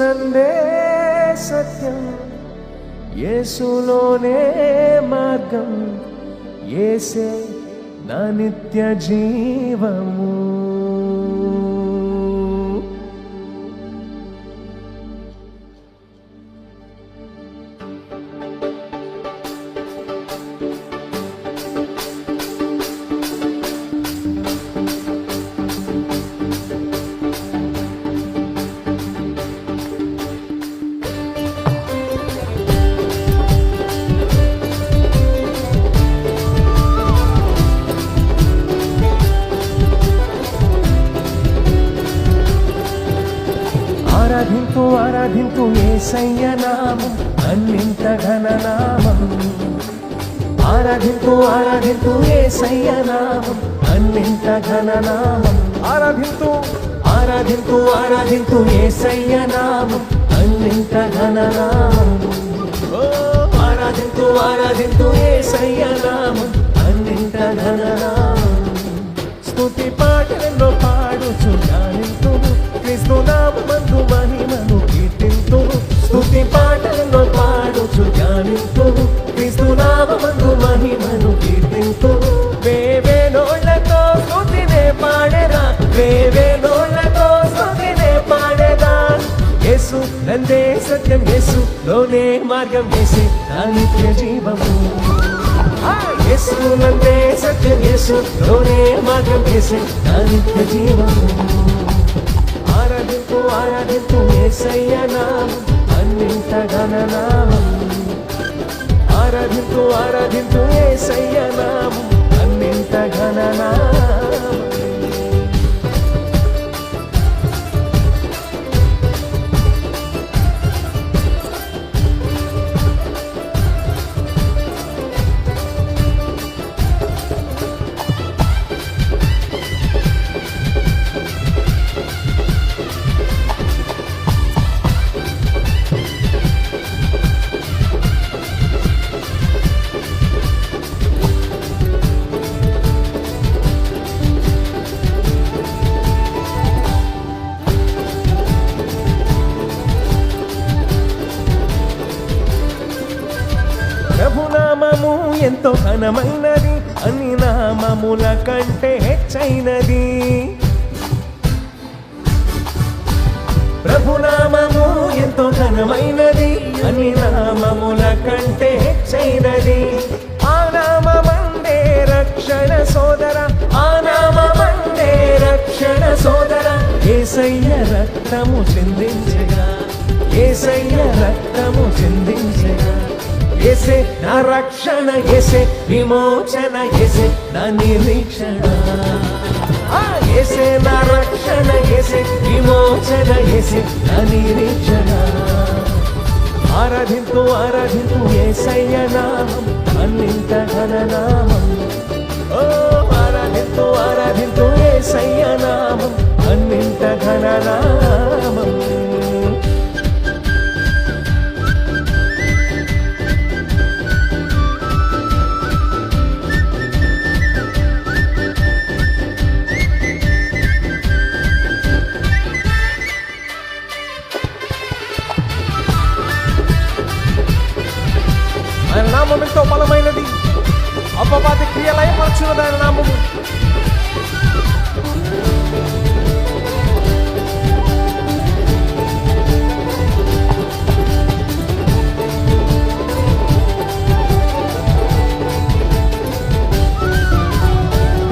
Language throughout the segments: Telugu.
యేసునందే సత్యం, యేసులోనే మార్గం, యేసే నా నిత్య జీవము. ఆరాధింతు ఆరాధింతు యేసయ్య నామం, అన్నింత ఘననామం. ఆరాధింతు ఆరాధింతు యేసయ్య నామం, అన్నింత ఘననామం. ఆరాధింతు ఆరాధింతు ఆరాధింతు యేసయ్య నామం, అన్నింత ఘననామం. ఓ ఆరాధింతు ఆరాధింతు యేసయ్య నామం, అన్నింత ఘననామం. స్తుతి పాటలలో పాడుచు గానింతు, క్రీస్తు నామమందు మహిమను కీర్తింతు. స్తుతి పాటలలో పాడుచు గానింతు, క్రీస్తు నామమందు మహిమను కీర్తింతు. వేవేనోళ్ళతో స్తుతినే పాడెదా, వేవేనోళ్ళతో స్తుతినే పాడెదా. యేసు నందే సత్యం, యేసులోనే మార్గం, యేసే నా నిత్య జీవము. యేసు నందే సత్యం, యేసులోనే మార్గం, యేసే నా నిత్య జీవము. ఆరాధింతు ఆరాధింతు యేసయ్య నామం, అన్నింత ఘననామం. ఆరాధింతు ఆరాధింతు యేసయ్య నామం, అన్నింత ఘననామం. ప్రభునామము ఎంతో ఘనమైనది, అన్ని నామముల కంటే హెచ్చైనది. ప్రభునామము ఎంతో ఘనమైనది, అన్ని నామముల కంటే హెచ్చైనది. ఆ నామమందే రక్షణ సోదర, ఆ నామమందే రక్షణ సోదర. యేసయ్య రక్తము చిందించగా, యేసయ్య రక్తము చిందించగా. యేసే నా రక్షణ, యేసే విమోచన, యేసే నా నిరీక్షణ. యేసే నా రక్షణ, యేసే విమోచన, యేసే నా నిరీక్షణ. ఆరాధింతు ఆరాధింతు యేసయ్య నామం, అన్నింత ఘననామం. ఓ ఆరాధింతు ఆరాధింతు యేసయ్య నామం, అన్నింత ఘననామం. ఆయన నామం ఎంతో బలమైనది, అపవాది క్రియలయపరచున్నది ఆయన నామము.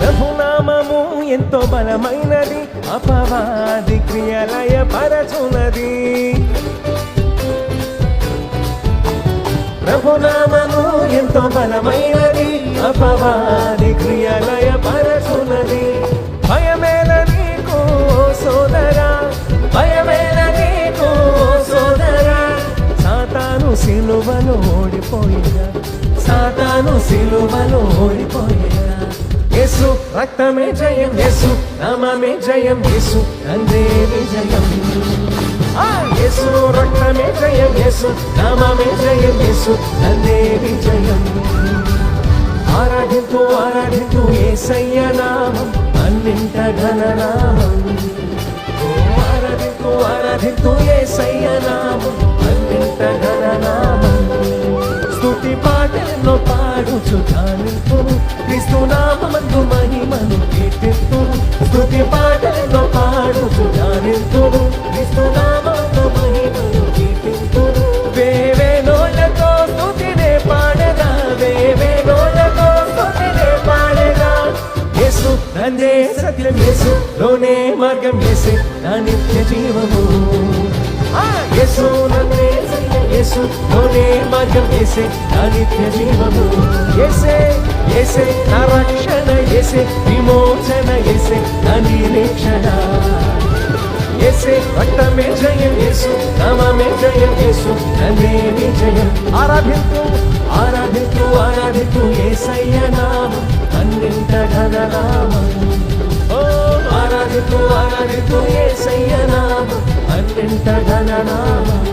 ప్రభునామము ఎంతో బలమైనది, అపవాది క్రియలయపరచున్నది. ప్రభునామము ఎంతో బలమైనది, అపవాది క్రియలయపరచున్నది. భయమేల నీకు సోదరా, భయమేల నీకు సోదరా. సాతాను సిలువలో ఓడిపోయినా, సాతాను సిలువలో ఓడిపోయినా. యేసు రక్తమే జయం, యేసు నామమే జయం, యేసు నందే విజయం. యేసు రక్తమే జయం, యేసు నామమే జయం, యేసు నందే విజయం. ఆరాధింతు ఆరాధింతు యేసయ్య నామం, అన్నింట ఘననామం. ఆరాధింతు ఆరాధింతు యేసయ్య నామం అన్నింట ఘననామం స్తుతి పాటలను పాడుచు గానింతు క్రీస్తు నామమందు మహిమను కీర్తింతు స్తుతి పాటలను పాడుచు గానింతు క్రీస్తు నామమందు మహిమను కీర్తింతు వేవేనోళ్ళతో స్తుతినే పాడగా వేవేనోళ్ళతో స్తుతినే పాడగా యేసు నందే సత్యం యేసు లోనే మార్గం యేసే నా నిత్య జీవము యేసు నందే సత్యం యేసు లోనే మార్గం యేసే నా నిత్య జీవము యేసే యేసే నా రక్షణ యేసే విమోచన యేసే నా నిరీక్షణ యేసే రక్తమే జయం యేసు నామమే జయం యేసు నందే విజయం ఆరాధింతు ఆరాధింతు ఆరాధింతు యేసయ్య నామం అన్నింట ఘననామం ఓ ఆరాధింతు ఆరాధింతు యేసయ్య నామం అన్నింట ఘననామం